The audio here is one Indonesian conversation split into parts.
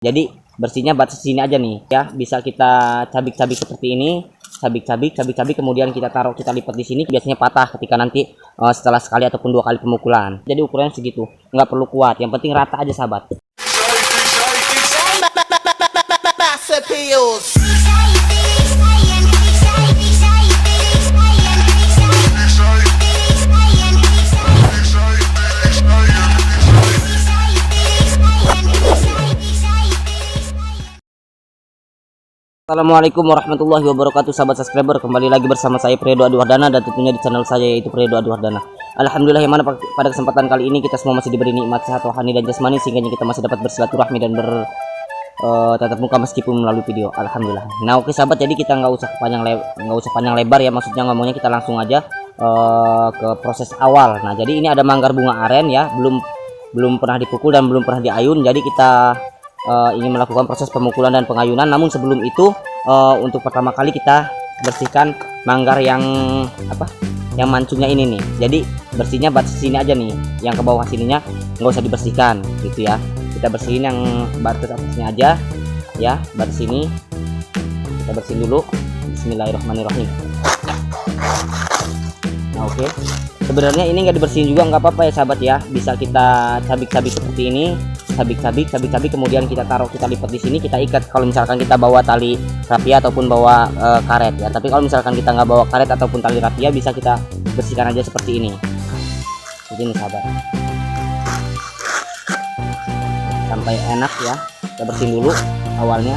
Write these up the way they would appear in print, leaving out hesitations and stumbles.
Jadi bersihnya batas sini aja nih ya, bisa kita cabik-cabik seperti ini, cabik-cabik kemudian kita taruh, kita lipat di sini, biasanya patah ketika nanti setelah sekali ataupun 2 kali pemukulan. Jadi ukurannya segitu, nggak perlu kuat, yang penting rata aja sahabat. Assalamualaikum warahmatullahi wabarakatuh, sahabat subscriber. Kembali lagi bersama saya Fredo Adiwardana dan tentunya di channel saya yaitu Fredo Adiwardana. Alhamdulillah, yang mana pada kesempatan kali ini kita semua masih diberi nikmat sehat rohani dan jasmani sehingga kita masih dapat bersilaturahmi dan tatap muka meskipun melalui video. Alhamdulillah. Nah, oke sahabat, jadi kita nggak usah panjang lebar ya, maksudnya ngomongnya kita langsung aja ke proses awal. Nah, jadi ini ada manggar bunga aren ya, belum pernah dipukul dan belum pernah diayun. Jadi kita ingin melakukan proses pemukulan dan pengayunan. Namun sebelum itu untuk pertama kali kita bersihkan manggar yang mancungnya ini nih. Jadi bersihnya batas sini aja nih, yang ke bawah sininya nggak usah dibersihkan gitu ya. Kita bersihin yang batas atasnya aja ya, batas sini kita bersihin dulu. Bismillahirrahmanirrahim. Nah, oke. Sebenarnya ini nggak dibersihin juga nggak apa-apa ya sahabat ya, bisa kita cabik-cabik seperti ini, cabik kemudian kita taruh, kita lipat di sini, kita ikat kalau misalkan kita bawa tali rapia ataupun bawa karet ya. Tapi kalau misalkan kita nggak bawa karet ataupun tali rapia, bisa kita bersihkan aja seperti ini. Begini sahabat, sampai enak ya. Kita bersihin dulu awalnya.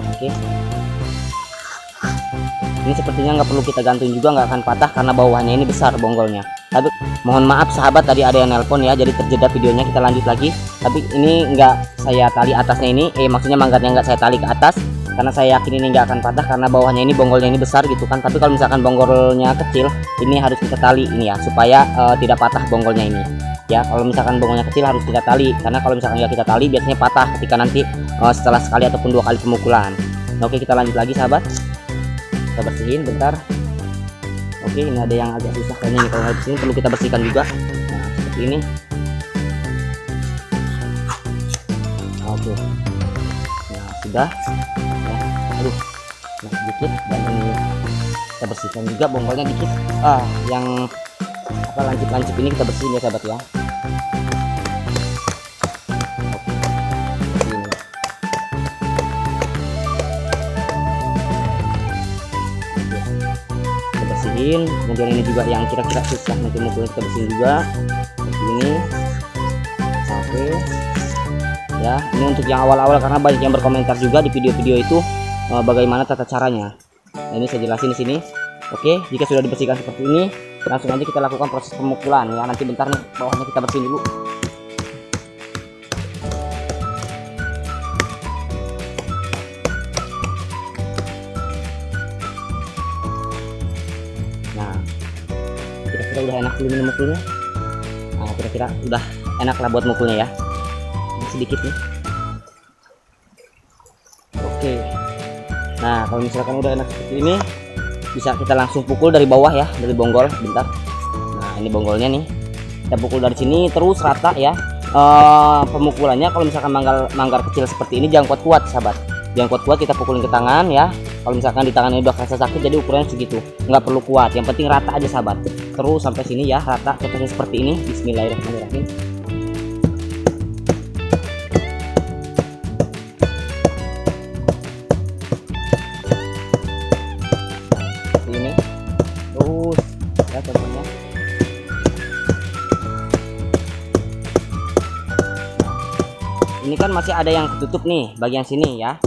Oke, ini sepertinya nggak perlu kita gantung juga, nggak akan patah karena bawahnya ini besar bonggolnya. Tapi mohon maaf sahabat, tadi ada yang nelpon ya, jadi terjeda videonya. Kita lanjut lagi. Tapi ini nggak saya tali atasnya ini, maksudnya manggarnya nggak saya tali ke atas karena saya yakin ini nggak akan patah karena bawahnya ini bonggolnya ini besar gitu kan. Tapi kalau misalkan bonggolnya kecil, ini harus kita tali ini ya, supaya tidak patah bonggolnya ini ya. Kalau misalkan bonggolnya kecil harus kita tali, karena kalau misalkan nggak kita tali biasanya patah ketika nanti setelah sekali ataupun 2 kali pemukulan. Nah, oke, kita lanjut lagi sahabat. Kita bersihin bentar. Oke, ini ada yang agak susah kayaknya nih, kalau habis ini perlu kita bersihkan juga. Nah, seperti ini. Oke, nah sudah ya. Aduh, nah sedikit, dan ini kita bersihkan juga bonggolnya dikit. Yang lancip ini kita bersihin ya sahabat ya. Kemudian ini juga yang kira-kira susah nanti mukulnya kita bersihin juga seperti ini. Oke ya, ini untuk yang awal-awal karena banyak yang berkomentar juga di video-video itu bagaimana tata caranya. Nah, ini saya jelasin di sini. Oke, jika sudah dibersihkan seperti ini, langsung aja kita lakukan proses pemukulan ya. Nanti bentar nih, bawahnya kita bersihin dulu. Kira-kira udah enak belum mukulnya? Nah, kira-kira udah enak lah buat mukulnya ya. Ini sedikit nih. Oke. Nah, kalau misalkan udah enak seperti ini, bisa kita langsung pukul dari bawah ya, dari bonggol. Bentar. Nah, ini bonggolnya nih. Kita pukul dari sini terus rata ya. Pemukulannya kalau misalkan manggar kecil seperti ini jangan kuat-kuat sahabat. Jangan kuat-kuat, kita pukulin ke tangan ya. Kalau misalkan di tangan ini udah kerasa sakit, jadi ukurannya segitu, nggak perlu kuat, yang penting rata aja sahabat. Terus sampai sini ya, rata contohnya seperti ini. Bismillahirrahmanirrahim. Seperti ini terus ya contohnya. Ini kan masih ada yang ketutup nih bagian sini ya.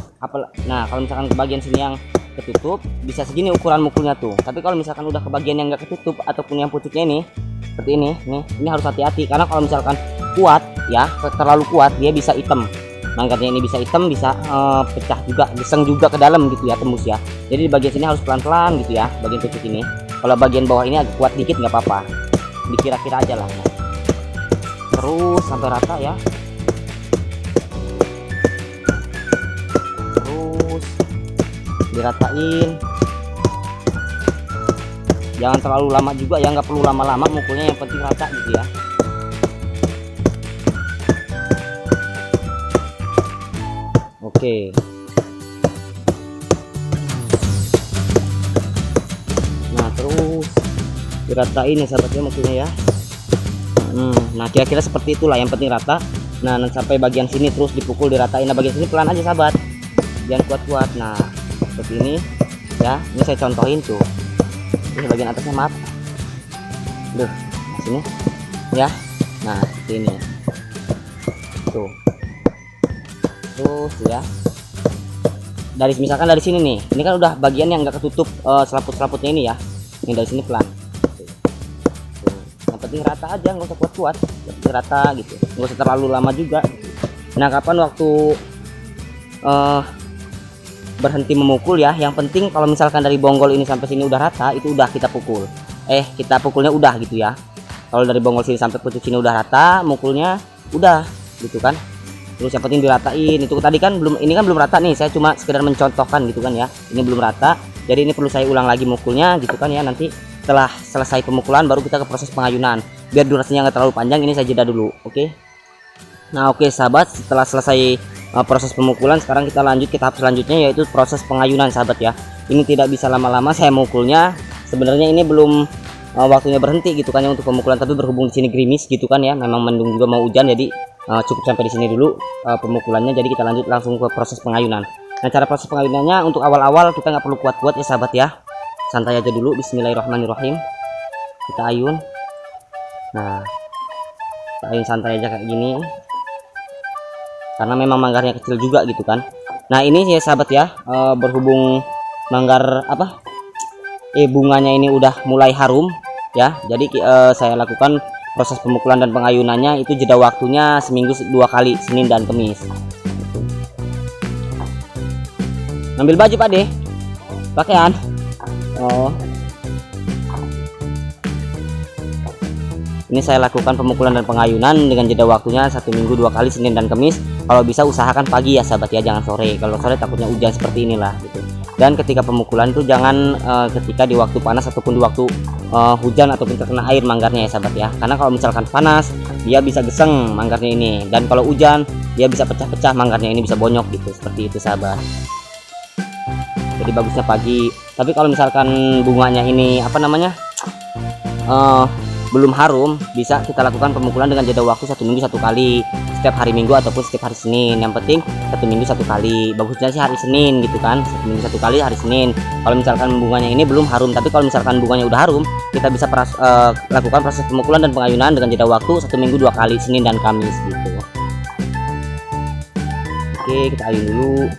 Nah, kalau misalkan ke bagian sini yang ketutup, bisa segini ukuran mukulnya tuh. Tapi kalau misalkan udah ke bagian yang nggak ketutup ataupun yang pucuknya ini seperti ini nih, ini harus hati-hati karena kalau misalkan kuat ya, terlalu kuat dia bisa hitam. Manggarnya ini bisa hitam, bisa pecah juga, geseng juga ke dalam gitu ya, tembus ya. Jadi di bagian sini harus pelan-pelan gitu ya, bagian pucuk ini. Kalau bagian bawah ini agak kuat dikit nggak apa-apa, dikira-kira aja lah. Terus sampai rata ya. Diratain, jangan terlalu lama juga ya, nggak perlu lama-lama mukulnya, yang penting rata gitu ya. Oke. Nah terus diratain ya sahabatnya mukulnya ya. Nah kira-kira seperti itulah, yang penting rata. Nah sampai bagian sini terus dipukul, diratain. Nah bagian sini pelan aja sahabat, jangan kuat-kuat. Nah seperti ini ya, ini saya contohin tuh. Ini bagian atasnya, maaf. Duh, sini ya. Nah seperti ini tuh. Terus ya, dari misalkan dari sini nih, ini kan udah bagian yang nggak ketutup selaput-selaputnya ini ya. Ini dari sini pelan. Yang penting rata aja, nggak usah kuat-kuat, rata gitu, nggak usah terlalu lama juga. Nah kapan waktu berhenti memukul ya, yang penting kalau misalkan dari bonggol ini sampai sini udah rata, itu udah kita pukul, kita pukulnya udah gitu ya. Kalau dari bonggol sini sampai pucuk sini udah rata, mukulnya udah gitu kan. Terus yang penting diratain. Itu tadi kan belum, ini kan belum rata nih, saya cuma sekedar mencontohkan gitu kan ya, ini belum rata, jadi ini perlu saya ulang lagi mukulnya gitu kan ya. Nanti setelah selesai pemukulan baru kita ke proses pengayunan, biar durasinya nggak terlalu panjang. Ini saya jeda dulu, oke. Nah oke sahabat, setelah selesai proses pemukulan, sekarang kita lanjut ke tahap selanjutnya, yaitu proses pengayunan sahabat ya. Ini tidak bisa lama-lama saya mukulnya, sebenarnya ini belum waktunya berhenti gitu kan ya untuk pemukulan, tapi berhubung di sini gerimis gitu kan ya, memang mendung juga mau hujan, jadi cukup sampai di sini dulu pemukulannya. Jadi kita lanjut langsung ke proses pengayunan. Nah cara proses pengayunannya, untuk awal-awal kita nggak perlu kuat-kuat ya sahabat ya, santai aja dulu. Bismillahirrahmanirrahim, kita ayun. Nah kita ayun santai aja kayak gini, karena memang manggarnya kecil juga gitu kan. Nah ini ya sahabat ya, berhubung manggar bunganya ini udah mulai harum ya, jadi saya lakukan proses pemukulan dan pengayunannya itu jeda waktunya seminggu 2 kali, Senin dan Kamis. Ambil baju Pak De, pakaian. Ini saya lakukan pemukulan dan pengayunan dengan jeda waktunya 1 minggu 2 kali, Senin dan Kamis. Kalau bisa usahakan pagi ya sahabat ya, jangan sore. Kalau sore takutnya hujan seperti inilah gitu. Dan ketika pemukulan itu jangan ketika di waktu panas ataupun di waktu hujan ataupun terkena air manggarnya ya sahabat ya. Karena kalau misalkan panas dia bisa geseng manggarnya ini, dan kalau hujan dia bisa pecah-pecah manggarnya ini, bisa bonyok gitu. Seperti itu sahabat. Jadi bagusnya pagi. Tapi kalau misalkan bunganya ini belum harum, bisa kita lakukan pemukulan dengan jeda waktu 1 minggu 1 kali, setiap hari Minggu ataupun setiap hari Senin. Yang penting 1 minggu 1 kali, bagusnya sih hari Senin gitu kan, 1 minggu 1 kali hari Senin. Kalau misalkan bunganya ini belum harum, tapi kalau misalkan bunganya udah harum, kita bisa lakukan proses pemukulan dan pengayunan dengan jeda waktu 1 minggu 2 kali, Senin dan Kamis gitu. Oke, kita ayun dulu.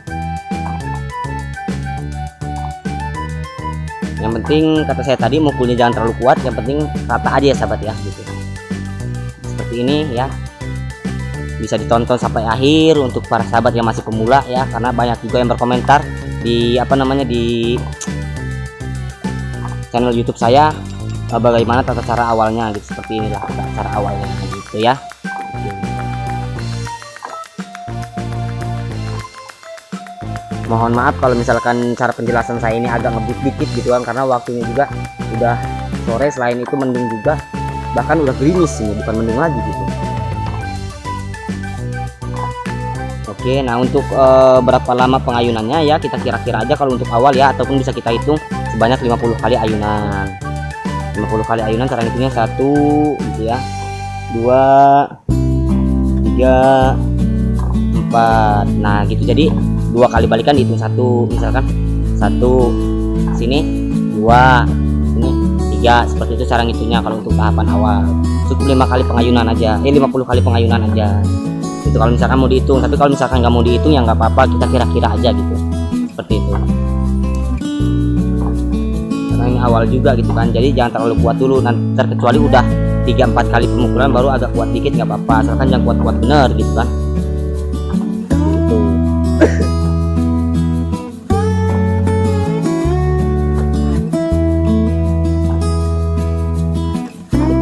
Yang penting kata saya tadi, mukulnya jangan terlalu kuat, yang penting rata aja ya sahabat ya gitu. Seperti ini ya, bisa ditonton sampai akhir untuk para sahabat yang masih pemula ya, karena banyak juga yang berkomentar di di channel YouTube saya bagaimana tata cara awalnya gitu. Seperti inilah tata cara awalnya gitu ya. Mohon maaf kalau misalkan cara penjelasan saya ini agak ngebut dikit gitu kan, karena waktunya juga udah sore, selain itu mendung juga, bahkan udah gerimis ini, bukan mendung lagi gitu. Oke, nah untuk berapa lama pengayunannya ya, kita kira-kira aja kalau untuk awal ya, ataupun bisa kita hitung sebanyak 50 kali ayunan. 50 kali ayunan cara hitungnya 1 gitu ya, 2, 3, 4. Nah gitu, jadi 2 kali balikan dihitung 1, misalkan 1 sini, 2 ini, 3, seperti itu cara ngitungnya kalau untuk tahapan awal. Cukup 5 kali pengayunan aja, 50 kali pengayunan aja itu kalau misalkan mau dihitung. Tapi kalau misalkan nggak mau dihitung ya nggak apa-apa, kita kira-kira aja gitu, seperti itu. Karena ini awal juga gitu kan, jadi jangan terlalu kuat dulu, nanti terkecuali udah 3-4 kali pemukulan baru agak kuat dikit nggak apa-apa, asalkan jangan kuat-kuat bener gitu kan.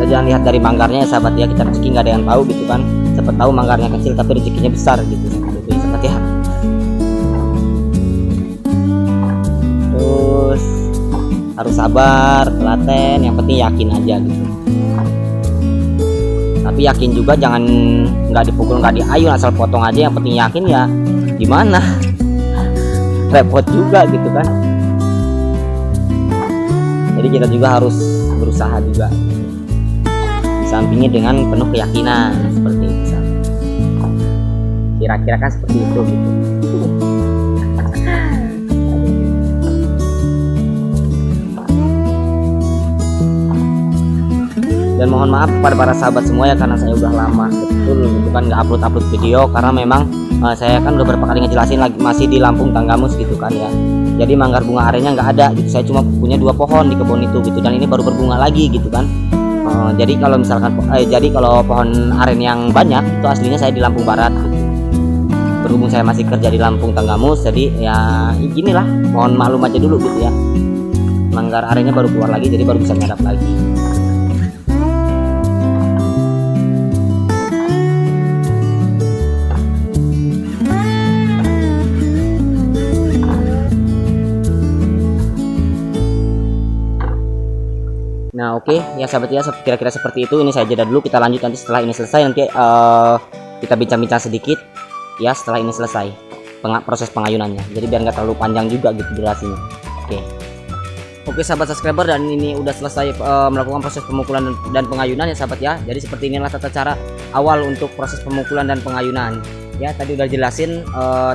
Jangan lihat dari manggarnya ya sahabat ya, kita rezeki nggak ada yang tahu gitu kan, siapa tahu manggarnya kecil tapi rezekinya besar gitu, itu ya sahabat ya. Terus harus sabar, telaten, yang penting yakin aja gitu. Tapi yakin juga jangan nggak dipukul, nggak diayun, asal potong aja, yang penting yakin ya. gimana? Repot juga gitu kan. Jadi kita juga harus berusaha juga, disampingi dengan penuh keyakinan seperti itu. Kira-kira kan seperti itu gitu. Dan mohon maaf kepada para sahabat semua ya, karena saya udah lama betul gitu kan nggak upload video, karena memang saya kan udah beberapa kali ngejelasin lagi masih di Lampung Tanggamus gitu kan ya. Jadi manggar bunga arennya nggak ada gitu, saya cuma punya 2 pohon di kebun itu gitu, dan ini baru berbunga lagi gitu kan. Jadi kalau misalkan kalau pohon aren yang banyak itu aslinya saya di Lampung Barat gitu. Berhubung saya masih kerja di Lampung Tanggamus, jadi ya ginilah, mohon maklum aja dulu gitu ya. Manggar arennya baru keluar lagi, jadi baru bisa nyadap lagi. Nah oke, ya sahabat ya, kira-kira seperti itu. Ini saya jeda dulu, kita lanjut nanti setelah ini selesai, nanti kita bincang-bincang sedikit ya setelah ini selesai proses pengayunannya, jadi biar nggak terlalu panjang juga gitu durasinya. Oke sahabat subscriber, dan ini udah selesai melakukan proses pemukulan dan pengayunan ya sahabat ya. Jadi seperti inilah tata cara awal untuk proses pemukulan dan pengayunan ya. Tadi udah jelasin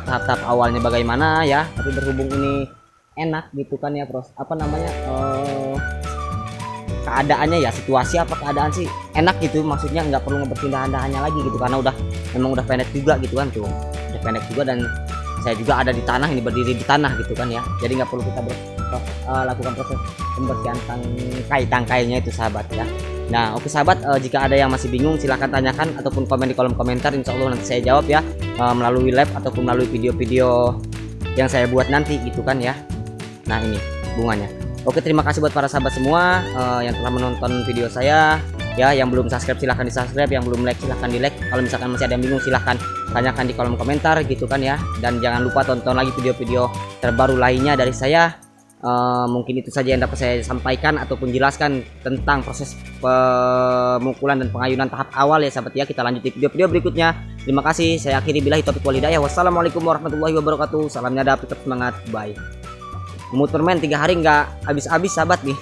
tahap-tahap awalnya bagaimana ya, tapi berhubung ini enak gitu kan ya, keadaannya ya, situasi apa keadaan sih enak gitu, maksudnya nggak perlu ngeberpindah-pindahannya lagi gitu, karena memang udah pendek juga gitu kan, tuh udah pendek juga, dan saya juga ada di tanah, ini berdiri di tanah gitu kan ya, jadi nggak perlu kita lakukan proses pembersihan tangkainya itu sahabat ya. Nah oke sahabat, jika ada yang masih bingung silahkan tanyakan ataupun komen di kolom komentar, insya Allah nanti saya jawab ya, melalui live ataupun melalui video-video yang saya buat nanti gitu kan ya. Nah ini bunganya. Oke, terima kasih buat para sahabat semua yang telah menonton video saya ya. Yang belum subscribe silahkan di subscribe, yang belum like silahkan di like. Kalau misalkan masih ada yang bingung silahkan tanyakan di kolom komentar gitu kan ya. Dan jangan lupa tonton lagi video-video terbaru lainnya dari saya. Mungkin itu saja yang dapat saya sampaikan ataupun jelaskan tentang proses pemukulan dan pengayunan tahap awal ya sahabat ya. Kita lanjut di video-video berikutnya. Terima kasih, saya akhiri billahi taufiq wal hidayah. Wassalamualaikum warahmatullahi wabarakatuh. Salam nyadap, tetap semangat, bye. Mood permen 3 hari nggak habis-habis sahabat nih.